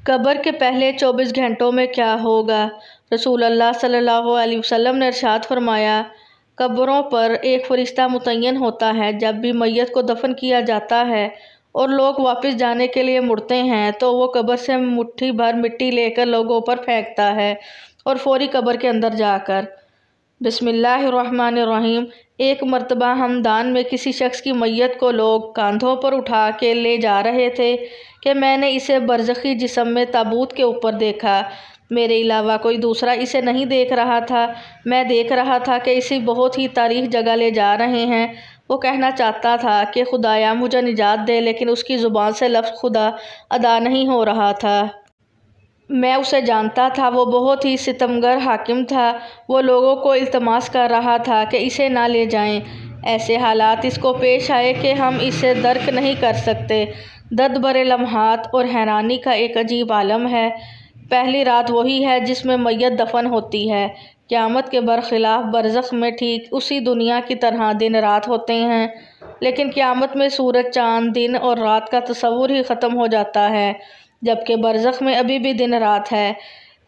कब्र के पहले 24 घंटों में क्या होगा। रसूलुल्लाह सल्लल्लाहु अलैहि वसल्लम ने इरशाद फरमाया, कब्रों पर एक फ़रिश्ता मुतय्यन होता है। जब भी मैयत को दफन किया जाता है और लोग वापस जाने के लिए मुड़ते हैं तो वो कब्र से मुट्ठी भर मिट्टी लेकर लोगों पर फेंकता है और फौरी कब्र के अंदर जाकर बिस्मिल्लाहिर्रहमानिर्रहीम। एक मर्तबा हमदान में किसी शख्स की मैयत को लोग कांधों पर उठा के ले जा रहे थे कि मैंने इसे बरज़खी जिस्म में ताबूत के ऊपर देखा। मेरे अलावा कोई दूसरा इसे नहीं देख रहा था। मैं देख रहा था कि इसे बहुत ही तारीख जगह ले जा रहे हैं। वो कहना चाहता था कि खुदाया मुझे निजात दे, लेकिन उसकी ज़ुबान से लफ्ज़ खुदा अदा नहीं हो रहा था। मैं उसे जानता था, वो बहुत ही सितमगर हाकिम था। वो लोगों को इल्तमास कर रहा था कि इसे ना ले जाएं। ऐसे हालात इसको पेश आए कि हम इसे दर्क नहीं कर सकते। दर्द भरे लम्हात और हैरानी का एक अजीब आलम है। पहली रात वही है जिसमें मैयत दफन होती है। क़यामत के बरखिलाफ बरज़ख में ठीक उसी दुनिया की तरह दिन रात होते हैं, लेकिन क़यामत में सूरज, चाँद, दिन और रात का तस्वुर ही ख़त्म हो जाता है, जबकि बरज़ख में अभी भी दिन रात है।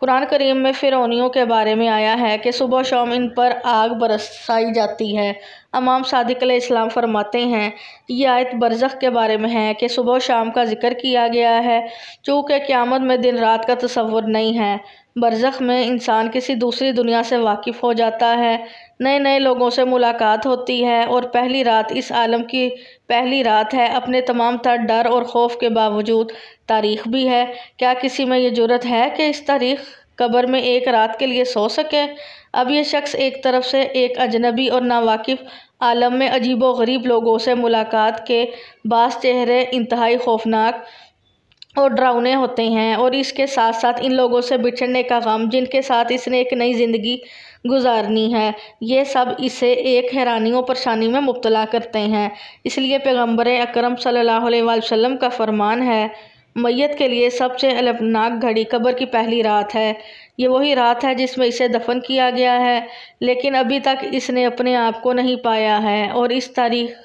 कुरान करीम में फ़िरौनियों के बारे में आया है कि सुबह शाम इन पर आग बरसाई जाती है। इमाम सादिक अलैहिस्सलाम फरमाते हैं, ये आयत बरज़ख के बारे में है कि सुबह शाम का जिक्र किया गया है, चूँकि क़यामत में दिन रात का तस्वुर नहीं है। बरज़ख में इंसान किसी दूसरी दुनिया से वाकिफ़ हो जाता है, नए नए लोगों से मुलाकात होती है और पहली रात इस आलम की पहली रात है। अपने तमाम तर डर और खौफ के बावजूद तारीख़ भी है। क्या किसी में ये जुर्रत है कि इस तारीख़ कब्र में एक रात के लिए सो सके। अब ये शख्स एक तरफ से एक अजनबी और नावाकिफ़ आलम में अजीबो गरीब लोगों से मुलाकात के बास चेहरे इंतहाई खौफनाक और डरावने होते हैं, और इसके साथ साथ इन लोगों से बिछड़ने का गम जिनके साथ इसने एक नई ज़िंदगी गुजारनी है, ये सब इसे एक हैरानी और परेशानी में मुब्तला करते हैं। इसलिए पैगम्बर अकरम सल्लल्लाहु अलैहि वसल्लम का फरमान है, मैयत के लिए सबसे अलमनाक घड़ी कब्र की पहली रात है। ये वही रात है जिसमें इसे दफन किया गया है, लेकिन अभी तक इसने अपने आप को नहीं पाया है और इस तारीख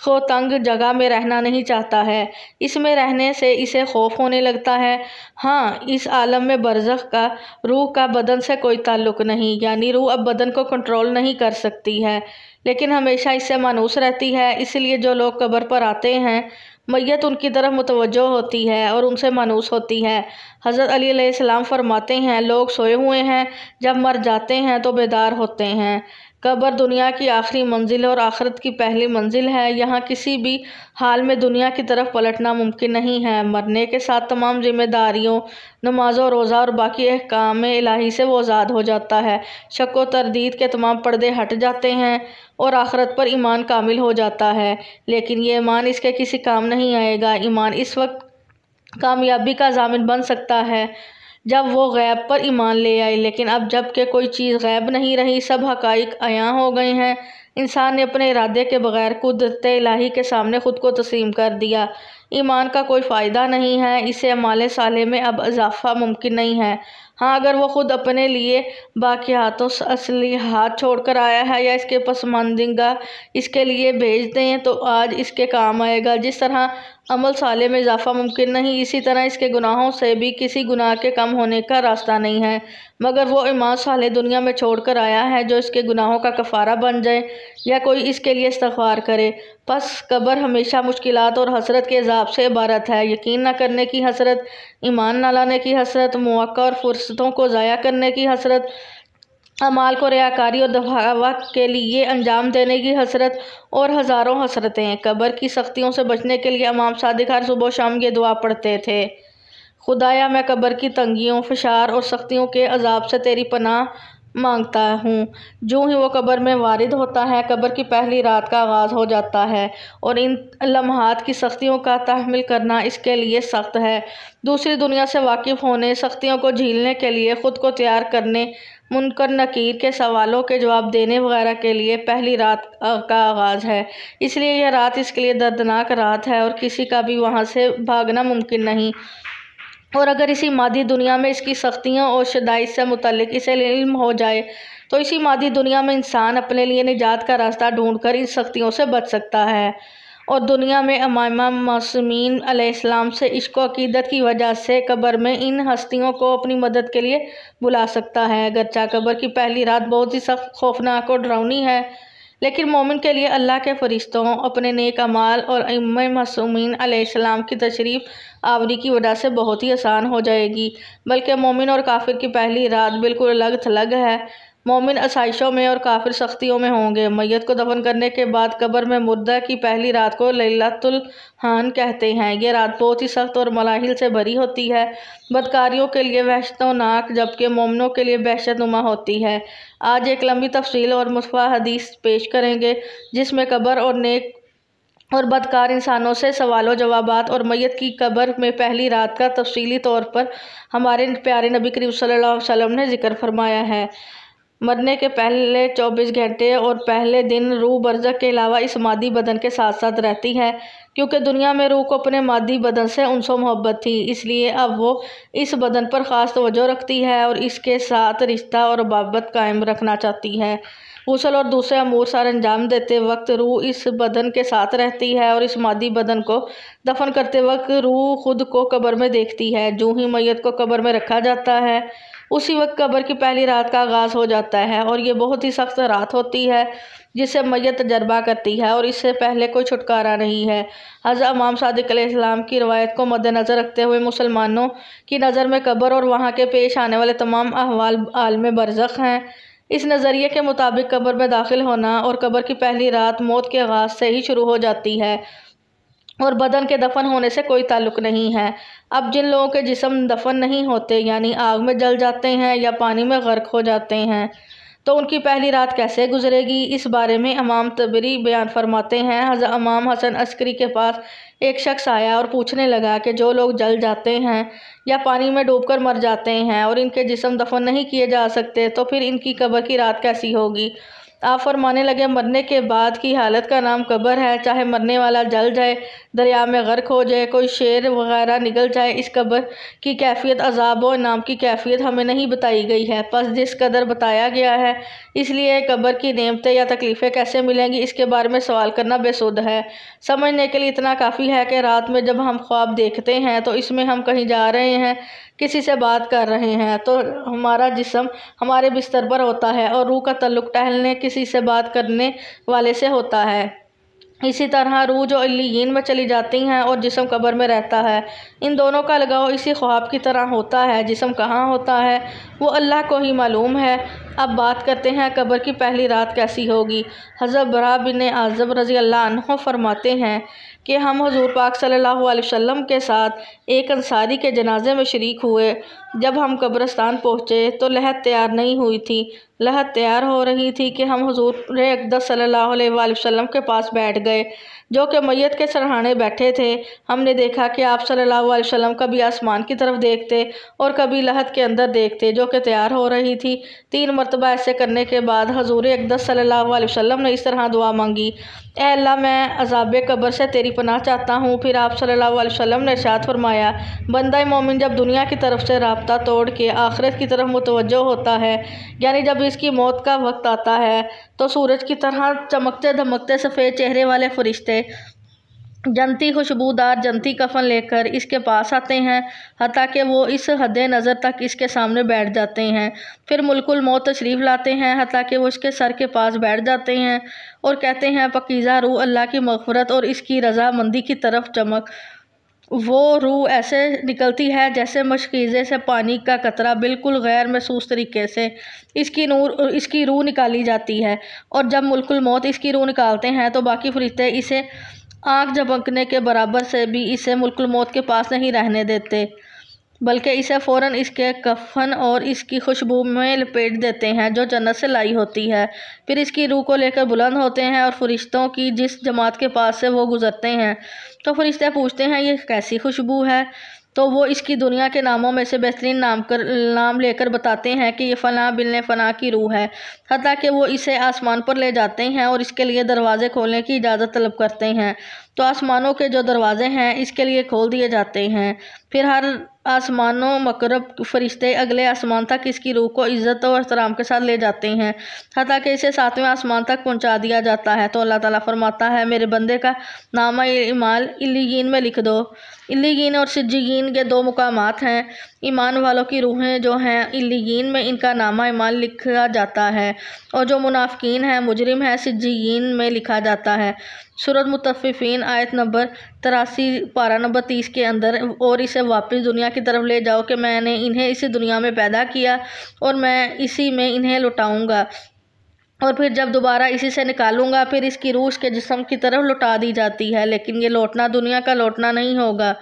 को तंग जगह में रहना नहीं चाहता है। इसमें रहने से इसे खौफ होने लगता है। हाँ, इस आलम में बरज़ख का रूह का बदन से कोई ताल्लुक़ नहीं, यानी रूह अब बदन को कंट्रोल नहीं कर सकती है, लेकिन हमेशा इससे मानूस रहती है। इसलिए जो लोग कब्र पर आते हैं, मैयत उनकी तरफ मुतवज्जो होती है और उनसे मानूस होती है। हज़रत अली अलैहिस्सलाम फरमाते हैं, लोग सोए हुए हैं, जब मर जाते हैं तो बेदार होते हैं। कब्र दुनिया की आखिरी मंजिल और आखिरत की पहली मंजिल है। यहाँ किसी भी हाल में दुनिया की तरफ पलटना मुमकिन नहीं है। मरने के साथ तमाम जिम्मेदारियों, नमाज और रोज़ा और बाकी अहकाम इलाही से वो आज़ाद हो जाता है। शक व तरदीद के तमाम पर्दे हट जाते हैं और आखिरत पर ईमान कामिल हो जाता है। लेकिन ये ईमान इसके किसी काम नहीं आएगा। ईमान इस वक्त कामयाबी का ज़ामिन बन सकता है जब वो गैब पर ईमान ले आए, लेकिन अब जब के कोई चीज़ गैब नहीं रही, सब हक़ाइक़ अयां हो गए हैं, इंसान ने अपने इरादे के बग़ैर कुदरत इलाही के सामने ख़ुद को तस्लीम कर दिया। ईमान का कोई फ़ायदा नहीं है, इसे अमाले साले में अब इजाफ़ा मुमकिन नहीं है। हाँ, अगर वो ख़ुद अपने लिए बाकी हाथों असली हाथ छोड़ कर आया है या इसके पसमानदीदा इसके लिए भेज दें तो आज इसके काम आएगा। जिस तरह अमल साले में इजाफ़ा मुमकिन नहीं, इसी तरह इसके गुनाहों से भी किसी गुनाह के कम होने का रास्ता नहीं है, मगर वो ईमान साले दुनिया में छोड़ कर आया है जो इसके गुनाहों का कफ़ारा बन जाए या कोई इसके लिए इस्तग़फ़ार करे। बस कब्र हमेशा मुश्किलात और हसरत के अज़ाब से इबारत है। यकीन न करने की हसरत, ईमान न लाने की हसरत, मौक़ा और फ़ुर्सतों को ज़ाया करने की हसरत, अमाल को रियाकारी और दिखावा के लिए अंजाम देने की हसरत और हज़ारों हसरतें। कब्र की सख्तियों से बचने के लिए इमाम सादिक हर सुबह शाम ये दुआ पढ़ते थे, खुदाया मैं कब्र की तंगियों, फ़िशार और सख्तियों के अज़ाब से तेरी पनाह मांगता हूँ। जो ही वो कब्र में वारिद होता है, कब्र की पहली रात का आगाज़ हो जाता है और इन लम्हात की सख्तियों का तहम्मुल करना इसके लिए सख्त है। दूसरी दुनिया से वाकिफ़ होने, सख्तियों को झेलने के लिए ख़ुद को तैयार करने, मुनकर नकीर के सवालों के जवाब देने वगैरह के लिए पहली रात का आगाज़ है। इसलिए यह रात इसके लिए दर्दनाक रात है और किसी का भी वहाँ से भागना मुमकिन नहीं। और अगर इसी मादी दुनिया में इसकी सख्तियों और शदाइद से मुतल्लिक़ इसे इल्म हो जाए तो इसी मादी दुनिया में इंसान अपने लिए निजात का रास्ता ढूंढकर इन सख्तियों से बच सकता है। और दुनिया में इमाम मासूमीन अलैहिस्सलाम से इश्क व अक़ीदत की वजह से कब्र में इन हस्तियों को अपनी मदद के लिए बुला सकता है। अगरचे कब्र की पहली रात बहुत ही सख्त, खौफनाक और डरावनी है, लेकिन मोमिन के लिए अल्लाह के फरिश्तों, अपने नेक अमाल और इमाम मासूमीन अलैहिस्सलाम की तशरीफ़ आवरी की वजह से बहुत ही आसान हो जाएगी। बल्कि मोमिन और काफिर की पहली रात बिल्कुल अलग थलग है। मोमिन आसाइशों में और काफिर सख्तियों में होंगे। मैयत को दफन करने के बाद कब्र में मुर्दा की पहली रात को लैलतुल हान कहते हैं। ये रात बहुत ही सख्त और मलाहिल से भरी होती है। बदकारियों के लिए वहशतनाक, जबकि मोमिनों के लिए बहशतनुमा होती है। आज एक लंबी तफसील और मुफ़ा हदीस पेश करेंगे, जिसमें कब्र और नेक और बदकार इंसानों से सवालों जवाबात और मैयत की कब्र में पहली रात का तफसीली तौर पर हमारे प्यारे नबी करीम सल्लल्लाहु अलैहि वसल्लम ने जिक्र फरमाया है। मरने के पहले 24 घंटे और पहले दिन रूह बरज़ख के अलावा इस मादी बदन के साथ साथ रहती है, क्योंकि दुनिया में रूह को अपने मादी बदन से उनसो मोहब्बत थी, इसलिए अब वो इस बदन पर ख़ास तवज्जो रखती है और इसके साथ रिश्ता और मोहब्बत कायम रखना चाहती है। गुस्ल और दूसरे अमूर सर अंजाम देते वक्त रूह इस बदन के साथ रहती है और इस मादी बदन को दफन करते वक्त रूह खुद को कब्र में देखती है। जो ही मैयत को कब्र में रखा जाता है, उसी वक्त कब्र की पहली रात का आगाज़ हो जाता है और ये बहुत ही सख्त रात होती है, जिसे मैयत तजर्बा करती है और इससे पहले कोई छुटकारा नहीं है। हज़रत इमाम सादिक अलैहिस्सलाम की रवायत को मद्देनज़र रखते हुए मुसलमानों की नज़र में कब्र और वहाँ के पेश आने वाले तमाम अहवाल आलम बरज़ख हैं। इस नज़रिए के मुताबिक कब्र में दाखिल होना और कब्र की पहली रात मौत के आगाज़ से ही शुरू हो जाती है और बदन के दफन होने से कोई ताल्लुक़ नहीं है। अब जिन लोगों के जिस्म दफन नहीं होते, यानी आग में जल जाते हैं या पानी में गर्क हो जाते हैं, तो उनकी पहली रात कैसे गुजरेगी, इस बारे में इमाम तबरी बयान फरमाते हैं। हज़रत इमाम हसन अस्करी के पास एक शख्स आया और पूछने लगा कि जो लोग जल जाते हैं या पानी में डूबकर मर जाते हैं और इनके जिस्म दफन नहीं किए जा सकते, तो फिर इनकी कब्र की रात कैसी होगी। आप फरमाने लगे, मरने के बाद की हालत का नाम कब्र है। चाहे मरने वाला जल जाए, दरिया में गर्क हो जाए, कोई शेर वगैरह निकल जाए, इस कब्र की कैफियत अजाब व इनाम की कैफियत हमें नहीं बताई गई है। बस जिस कदर बताया गया है, इसलिए कब्र की नेमतें या तकलीफ़ें कैसे मिलेंगी, इसके बारे में सवाल करना बेसुध है। समझने के लिए इतना काफ़ी है कि रात में जब हम ख्वाब देखते हैं तो इसमें हम कहीं जा रहे हैं, किसी से बात कर रहे हैं, तो हमारा जिस्म हमारे बिस्तर पर होता है और रूह का तल्लुक़ टहलने, किसी से बात करने वाले से होता है। इसी तरह रूह जो इल्लियीन में चली जाती हैं और जिस्म कब्र में रहता है, इन दोनों का लगाव इसी ख्वाब की तरह होता है। जिस्म कहाँ होता है वो अल्लाह को ही मालूम है। अब बात करते हैं कब्र की पहली रात कैसी होगी। हज़रत बरा बिन आज़िब रज़ी अल्लाह अन्हु फरमाते हैं कि हम हुज़ूर पाक सल्लल्लाहु अलैहि वसल्लम के साथ एक अंसारी के जनाजे में शरीक हुए। जब हम कब्रिस्तान पहुँचे तो लहद तैयार नहीं हुई थी। लहद तैयार हो रही थी कि हम हुज़ूर अक़दस सल्लल्लाहु अलैहि वसल्लम के पास बैठ गए, जो कि मैयत के सरहाने बैठे थे। हमने देखा कि आप सल्लल्लाहु अलैहि वसल्लम कभी आसमान की तरफ देखते और कभी लहद के अंदर देखते, जो कि तैयार हो रही थी। 3 मरतबा ऐसे करने के बाद हुज़ूर अक़दस सल्लल्लाहु अलैहि वसल्लम ने इस तरह दुआ मांगी, ए अल्लाह, मैं अज़ाब कब्र से तेरी पनाह चाहता हूँ। फिर आप सल्लल्लाहु अलैहि वसल्लम ने इरशाद फरमाया, बंदा मोमिन जब दुनिया की तरफ से राब्ता तोड़ के आखिरत की तरफ मुतवज्जो होता है, यानी जब इसकी मौत का वक्त आता है, तो सूरज की तरह चमकते धमकते सफ़ेद चेहरे वाले फरिश्ते जनती खुशबूदार जनती कफन लेकर इसके पास आते हैं, हत्ता कि वो इस हद नज़र तक इसके सामने बैठ जाते हैं। फिर मुल्कुल मौत तशरीफ़ लाते हैं, हत्ता कि वो इसके सर के पास बैठ जाते हैं और कहते हैं, पकीज़ा रूह, अल्लाह की मग़फ़िरत और इसकी रज़ामंदी की तरफ चमक। वो रूह ऐसे निकलती है जैसे मशकीज़े से पानी का कतरा बिल्कुल गैर महसूस तरीके से इसकी रूह निकाली जाती है। और जब मुल्कुल मौत इसकी रूह निकालते हैं तो बाकी फरिश्ते इसे आँख झपकने के बराबर से भी इसे मुल्कुल मौत के पास नहीं रहने देते, बल्कि इसे फ़ौरन इसके कफन और इसकी खुशबू में लपेट देते हैं जो जन्नत से लाई होती है। फिर इसकी रूह को लेकर बुलंद होते हैं और फरिश्तों की जिस जमात के पास से वो गुज़रते हैं, तो फरिश्ते पूछते हैं, ये कैसी खुशबू है। तो वो इसकी दुनिया के नामों में से बेहतरीन नाम लेकर बताते हैं कि ये फ़लाँ बिन फ़लाँ की रूह है, हत्ता कि वो इसे आसमान पर ले जाते हैं और इसके लिए दरवाज़े खोलने की इजाज़त तलब करते हैं। तो आसमानों के जो दरवाजे हैं इसके लिए खोल दिए जाते हैं। फिर हर आसमानों मकरब फरिश्ते अगले आसमान तक इसकी रूह को इज़्ज़त और एहतराम के साथ ले जाते हैं, हत्ता कि इसे 7वें आसमान तक पहुंचा दिया जाता है। तो अल्लाह ताला फरमाता है, मेरे बंदे का नामा इमाल इल्लियीन में लिख दो। इल्लियीन और सिज्जियीन के दो मुकामात हैं। ईमान वालों की रूहें जो हैं इल्लियीन में, इनका नामा इमाल लिखा जाता है, और जो मुनाफिकीन हैं, मुजरिम हैं, सिज्जियीन में लिखा जाता है। सूरत मुतफ़्फ़िफ़ीन आयत नंबर 83 पारा नंबर 30 के अंदर, और इसे वापस दुनिया की तरफ ले जाओ कि मैंने इन्हें इसी दुनिया में पैदा किया और मैं इसी में इन्हें लौटाऊंगा, और फिर जब दोबारा इसी से निकालूंगा फिर इसकी रूह के जिस्म की तरफ लौटा दी जाती है। लेकिन ये लौटना दुनिया का लौटना नहीं होगा,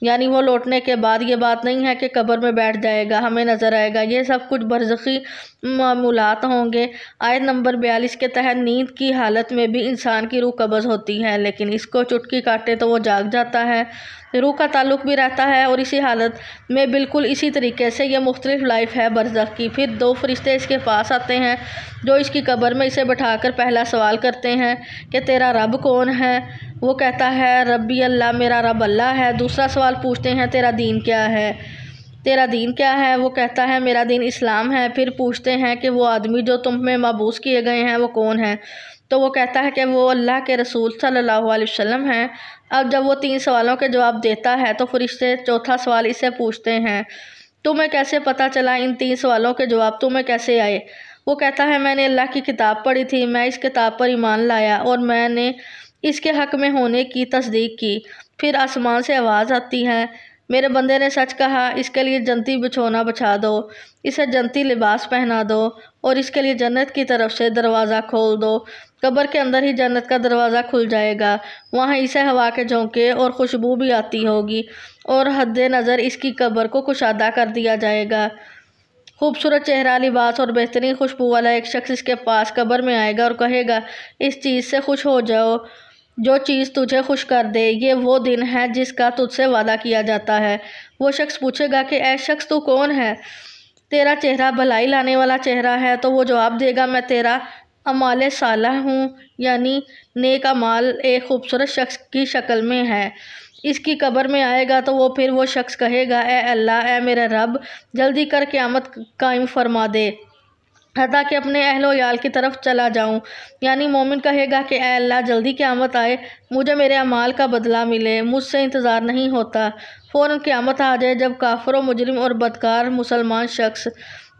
यानी वो लौटने के बाद ये बात नहीं है कि कब्र में बैठ जाएगा, हमें नज़र आएगा। ये सब कुछ बरज़खी मामूलात होंगे। आयत नंबर 42 के तहत नींद की हालत में भी इंसान की रूह कब्ज़ होती है, लेकिन इसको चुटकी काटे तो वो जाग जाता है। रूह का ताल्लुक़ भी रहता है, और इसी हालत में बिल्कुल इसी तरीके से ये मुख्तलिफ लाइफ है बरज़ख की। फिर दो फरिश्ते इसके पास आते हैं जो इसकी कब्र में इसे बैठाकर पहला सवाल करते हैं कि तेरा रब कौन है। वो कहता है रब्बी अल्लाह, मेरा रब अल्लाह है। दूसरा सवाल पूछते हैं तेरा दीन क्या है, तेरा दीन क्या है। वो कहता है मेरा दीन इस्लाम है। फिर पूछते हैं कि वो आदमी जो तुम में मबूस किए गए हैं वो कौन है। तो वो कहता है कि वो अल्लाह के रसूल सल्लल्लाहु अलैहि वसल्लम हैं। अब जब वो 3 सवालों के जवाब देता है तो फरिश्ते चौथा सवाल इससे पूछते हैं, तुम्हें कैसे पता चला इन 3 सवालों के जवाब तुम्हें कैसे आए। वो कहता है मैंने अल्लाह की किताब पढ़ी थी, मैं इस किताब पर ईमान लाया और मैंने इसके हक़ में होने की तस्दीक की। फिर आसमान से आवाज़ आती है, मेरे बंदे ने सच कहा, इसके लिए जन्नती बिछौना बिछा दो, इसे जन्नती लिबास पहना दो, और इसके लिए जन्नत की तरफ से दरवाज़ा खोल दो। कब्र के अंदर ही जन्नत का दरवाज़ा खुल जाएगा, वहाँ इसे हवा के झोंके और खुशबू भी आती होगी, और हद्दे नज़र इसकी कब्र को कुशादा कर दिया जाएगा। खूबसूरत चेहरा, लिबास और बेहतरीन खुशबू वाला एक शख्स इसके पास कब्र में आएगा और कहेगा, इस चीज़ से खुश हो जाओ जो चीज़ तुझे खुश कर दे, ये वो दिन है जिसका तुझसे वादा किया जाता है। वो शख्स पूछेगा कि ऐ शख्स तू कौन है, तेरा चेहरा भलाई लाने वाला चेहरा है। तो वो जवाब देगा, मैं तेरा अमाल सालह हूँ, यानी नेक अमाल एक खूबसूरत शख्स की शक्ल में है। इसकी कब्र में आएगा तो वो शख्स कहेगा, ए अल्लाह, ए मेरे रब, जल्दी कर क़यामत कायम फरमा दे हत्ता कि अपने अहलो याल की तरफ चला जाऊं। यानी मोमिन कहेगा कि ए अल्लाह, जल्दी क़यामत आए, मुझे मेरे अमाल का बदला मिले, मुझसे इंतज़ार नहीं होता। फ़ौरन क़यामत आ जाए। जब काफिर, मुजरिम और बदकार मुसलमान शख्स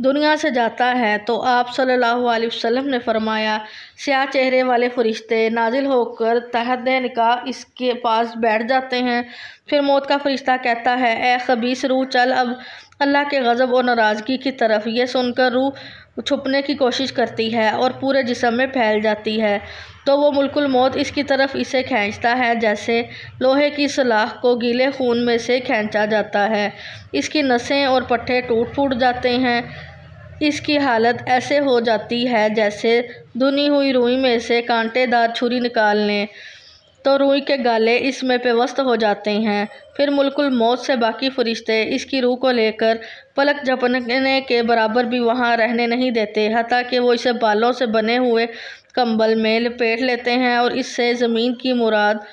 दुनिया से जाता है तो आप सल्लल्लाहु अलैहि वसल्लम ने फरमाया, स्याह चेहरे वाले फरिश्ते नाजिल होकर तहत निकाह इसके पास बैठ जाते हैं। फिर मौत का फरिश्ता कहता है, ए खबीस रूह, चल अब अल्लाह के गज़ब और नाराज़गी की तरफ। ये सुनकर रूह छुपने की कोशिश करती है और पूरे जिस्म में फैल जाती है। तो वो मुल्कुल मौत इसकी तरफ इसे खींचता है जैसे लोहे की सलाख को गीले खून में से खींचा जाता है। इसकी नसें और पट्टे टूट फूट जाते हैं। इसकी हालत ऐसे हो जाती है जैसे धुनी हुई रुई में से कांटेदार छुरी निकाल लें तो रुई के गाले इसमें पेवस्त हो जाते हैं। फिर मुल्कुल मौत से बाकी फरिश्ते इसकी रूह को लेकर पलक झपकने के बराबर भी वहाँ रहने नहीं देते, हत्ता कि वो इसे बालों से बने हुए कंबल में लपेट लेते हैं और इससे ज़मीन की मुराद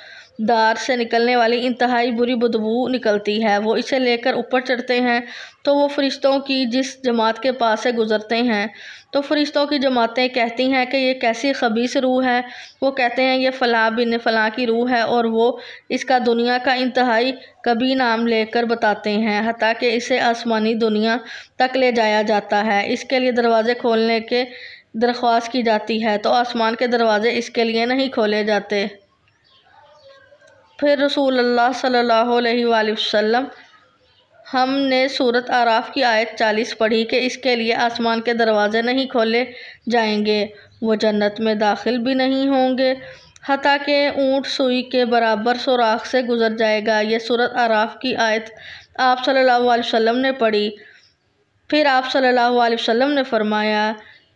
दार से निकलने वाली इंतहाई बुरी बदबू निकलती है। वो इसे लेकर ऊपर चढ़ते हैं तो वो फरिश्तों की जिस जमात के पास से गुज़रते हैं तो फरिश्तों की जमातें कहती हैं कि ये कैसी खबीस रूह है। वो कहते हैं ये फ़लाँ बिन फ़लाँ की रूह है, और वो इसका दुनिया का इंतहाई कभी नाम लेकर बताते हैं, हत्ता कि इसे आसमानी दुनिया तक ले जाया जाता है। इसके लिए दरवाज़े खोलने के दरख्वास्त की जाती है तो आसमान के दरवाज़े इसके लिए नहीं खोले जाते। फिर रसूलुल्लाह सल्लल्लाहु अलैहि वसल्लम हमने सूरत आराफ की आयत 40 पढ़ी कि इसके लिए आसमान के दरवाज़े नहीं खोले जाएंगे, वो जन्नत में दाखिल भी नहीं होंगे हत्ता कि ऊँट सुई के बराबर सुराख से गुज़र जाएगा। ये सूरत आराफ की आयत आप सल्लल्लाहु अलैहि वसल्लम ने पढ़ी। फिर आप सल्लल्लाहु अलैहि वसल्लम ने फरमाया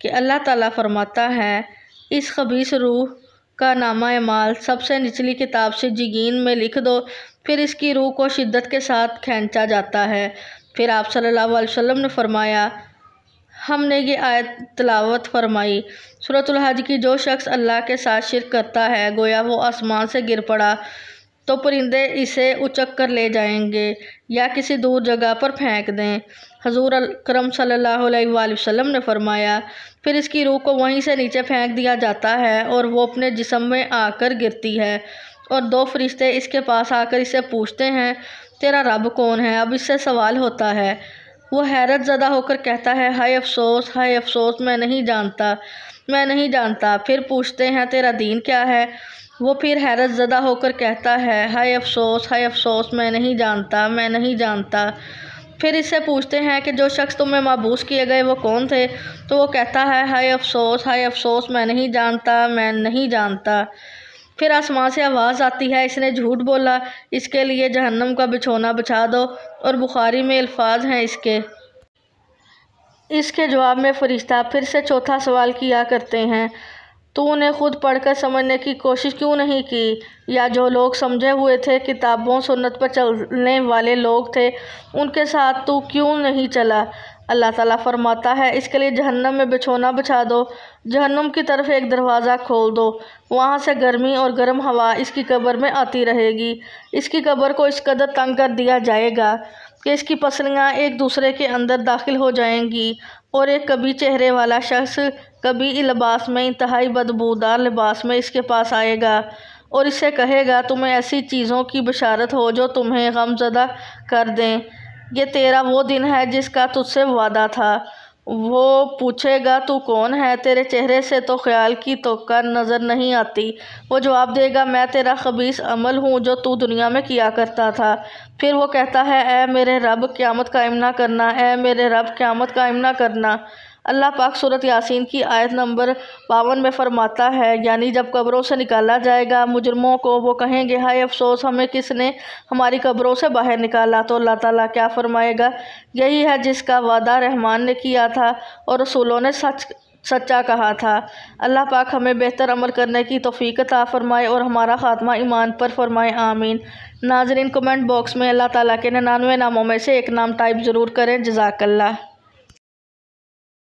कि अल्लाह ताला फरमाता है, इस खबीस रूह का नामा अमाल सबसे निचली किताब से जिगीन में लिख दो। फिर इसकी रूह को शिद्दत के साथ खींचा जाता है। फिर आप सल्लल्लाहु अलैहि वसल्लम ने फरमाया, हमने ये आयत तिलावत फरमाई। सूरतुल हज की। जो शख्स अल्लाह के साथ शिर्क करता है, गोया वो आसमान से गिर पड़ा तो परिंदे इसे उचक कर ले जाएंगे या किसी दूर जगह पर फेंक दें। हजूर अकरम सल्लल्लाहु अलैहि वसल्लम ने फरमाया, फिर इसकी रूह को वहीं से नीचे फेंक दिया जाता है और वो अपने जिस्म में आकर गिरती है और 2 फरिश्ते इसके पास आकर इससे पूछते हैं, तेरा रब कौन है? अब इससे सवाल होता है। वो हैरत ज़दा होकर कहता है, हाय अफसोस, हाय अफसोस, मैं नहीं जानता, मैं नहीं जानता। फिर पूछते हैं, तेरा दीन क्या है? वो फिर हैरत ज़दा होकर कहता है, हाय अफसोस, हाय अफसोस, मैं नहीं जानता, मैं नहीं जानता। फिर इससे पूछते हैं कि जो शख्स तुम्हें माबूस किए गए वो कौन थे? तो वो कहता है, हाय अफसोस, हाय अफसोस, मैं नहीं जानता, मैं नहीं जानता। फिर आसमान से आवाज़ आती है, इसने झूठ बोला, इसके लिए जहन्नम का बिछोना बिछा दो। और बुखारी में अल्फाज हैं इसके जवाब में फ़रिश्ता फिर से चौथा सवाल किया करते हैं, तूने खुद पढ़कर समझने की कोशिश क्यों नहीं की? या जो लोग समझे हुए थे, किताबों सुन्नत पर चलने वाले लोग थे, उनके साथ तू क्यों नहीं चला? अल्लाह ताला फरमाता है, इसके लिए जहन्नम में बिछोना बिछा दो, जहन्नम की तरफ एक दरवाज़ा खोल दो, वहाँ से गर्मी और गर्म हवा इसकी कब्र में आती रहेगी। इसकी कब्र को इस कदर तंग कर दिया जाएगा कि इसकी पसलियाँ एक दूसरे के अंदर दाखिल हो जाएंगी और एक कभी चेहरे वाला शख्स कभी लिबास में, इंतहाई बदबूदार लिबास में इसके पास आएगा और इससे कहेगा, तुम्हें ऐसी चीज़ों की बशारत हो जो तुम्हें गमज़दा कर दें। ये तेरा वो दिन है जिसका तुझसे वादा था। वो पूछेगा, तू कौन है? तेरे चेहरे से तो ख्याल की तोका नज़र नहीं आती। वो जवाब देगा, मैं तेरा खबीस अमल हूँ जो तू दुनिया में किया करता था। फिर वो कहता है, ए मेरे रब, क़यामत कायम ना करना, ए मेरे रब, क़यामत कायम ना करना। अल्लाह पाक सूरत यासीन की आयत नंबर 52 में फरमाता है, यानी जब कब्रों से निकाला जाएगा मुजरमों को, वो कहेंगे, हाय अफसोस, हमें किसने हमारी कब्रों से बाहर निकाला? तो अल्लाह ताला क्या फरमाएगा, यही है जिसका वादा रहमान ने किया था और रसूलों ने सच्चा कहा था। अल्लाह पाक हमें बेहतर अमल करने की तौफीक अता फरमाए और हमारा ख़ात्मा ईमान पर फरमाए, आमीन। नाज़रीन, कमेंट बॉक्स में अल्लाह ताला के 99 नामों में से एक नाम टाइप ज़रूर करें। जज़ाकल्लाह।